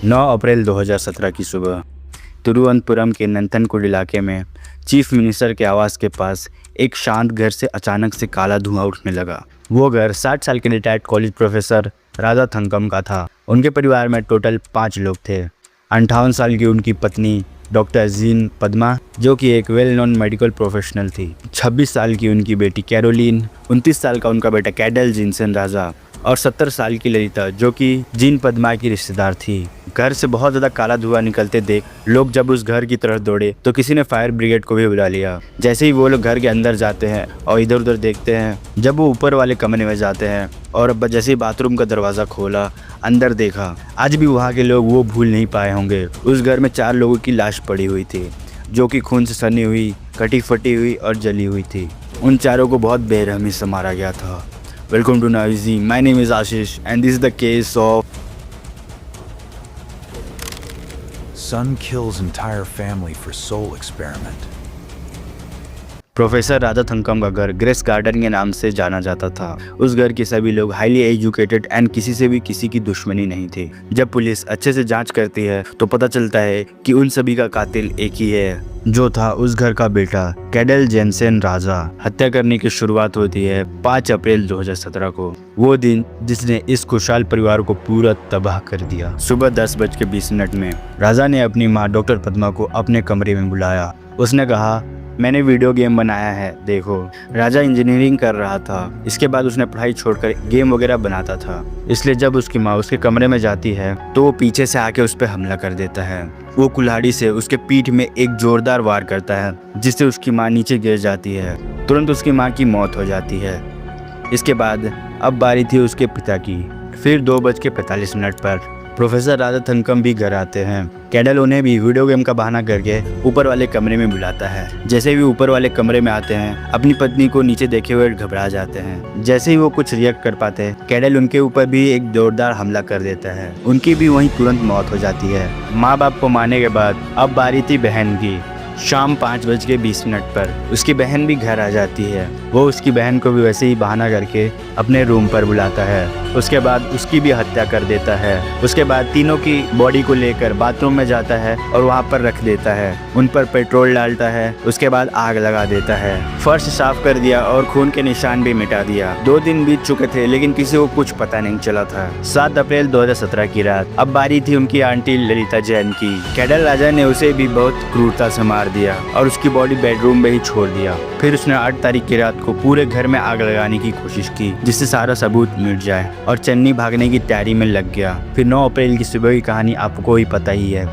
9 अप्रैल 2017 की सुबह तिरुवनंतपुरम के नंथनकूड इलाके में चीफ मिनिस्टर के आवास के पास एक शांत घर से अचानक से काला धुआं उठने लगा। वो घर 60 साल के retired college professor Radha Thankam का था। उनके परिवार में टोटल 5 लोग थे। 58 साल की उनकी पत्नी डॉक्टर जीन पद्मा, जो कि एक वेल नोन मेडिकल प्रोफेशनल थी। 26 साल की उनकी बेटी कैरोलिन, 29 साल का उनका बेटा कैडल जिनसेन राजा और 70 साल की ललिता, जो कि जीन पद्मा की रिश्तेदार थी। घर से बहुत ज़्यादा काला धुआं निकलते देख लोग जब उस घर की तरफ दौड़े तो किसी ने फायर ब्रिगेड को भी बुला लिया। जैसे ही वो लोग घर के अंदर जाते हैं और इधर उधर देखते हैं, जब वो ऊपर वाले कमरे में जाते हैं और जैसे ही बाथरूम का दरवाज़ा खोला, अंदर देखा, आज भी वहाँ के लोग वो भूल नहीं पाए होंगे। उस घर में 4 लोगों की लाश पड़ी हुई थी, जो कि खून से सनी हुई, कटी फटी हुई और जली हुई थी। उन चारों को बहुत बेरहमी से मारा गया था। Welcome to Navizi. My name is Ashish and this is the case of Son kills entire family for soul experiment. Professor Radha Thankam का घर ग्रेस गार्डन के नाम से जाना जाता था। उस घर के सभी लोग हाईली एजुकेटेड एंड किसी से भी किसी की दुश्मनी नहीं थी। जब पुलिस अच्छे से जांच करती है तो पता चलता है कि उन सभी का कातिल एक ही है, जो था उस घर का बेटा कैडल जिनसेन राजा। हत्या करने की शुरुआत होती है 5 अप्रैल 2017 को, वो दिन जिसने इस खुशहाल परिवार को पूरा तबाह कर दिया। सुबह 10:20 में राजा ने अपनी माँ डॉक्टर पद्मा को अपने कमरे में बुलाया। उसने कहा, मैंने वीडियो गेम बनाया है, देखो। राजा इंजीनियरिंग कर रहा था। इसके बाद उसने पढ़ाई छोड़कर गेम वगैरह बनाता था। इसलिए जब उसकी माँ उसके कमरे में जाती है तो वो पीछे से आके उस पर हमला कर देता है। वो कुल्हाड़ी से उसके पीठ में एक जोरदार वार करता है, जिससे उसकी माँ नीचे गिर जाती है। तुरंत उसकी माँ की मौत हो जाती है। इसके बाद अब बारी थी उसके पिता की। फिर 2:45 पर प्रोफेसर राधा थंकम भी घर आते हैं। कैडल उन्हें भी वीडियो गेम का बहाना करके ऊपर वाले कमरे में बुलाता है। जैसे भी ऊपर वाले कमरे में आते हैं, अपनी पत्नी को नीचे देखे हुए घबरा जाते हैं। जैसे ही वो कुछ रिएक्ट कर पाते हैं, कैडल उनके ऊपर भी एक जोरदार हमला कर देता है। उनकी भी वहीं तुरंत मौत हो जाती है। माँ बाप को मारने के बाद अब बारी थी बहन की। शाम 5:20 पर उसकी बहन भी घर आ जाती है। वो उसकी बहन को भी वैसे ही बहाना करके अपने रूम पर बुलाता है। उसके बाद उसकी भी हत्या कर देता है। उसके बाद तीनों की बॉडी को लेकर बाथरूम में जाता है और वहाँ पर रख देता है। उन पर पेट्रोल डालता है। उसके बाद आग लगा देता है। फर्श साफ कर दिया और खून के निशान भी मिटा दिया। 2 दिन बीत चुके थे लेकिन किसी को कुछ पता नहीं चला था। 7 अप्रैल 2017 की रात अब बारी थी उनकी आंटी ललिता जैन की। कैडल राजा ने उसे भी बहुत क्रूरता से मार दिया और उसकी बॉडी बेडरूम में ही छोड़ दिया। फिर उसने 8 तारीख की रात को पूरे घर में आग लगाने की कोशिश की, जिससे सारा सबूत मिट जाए, और चन्नी भागने की तैयारी में लग गया। फिर 9 अप्रैल की सुबह की कहानी आपको ही पता ही है।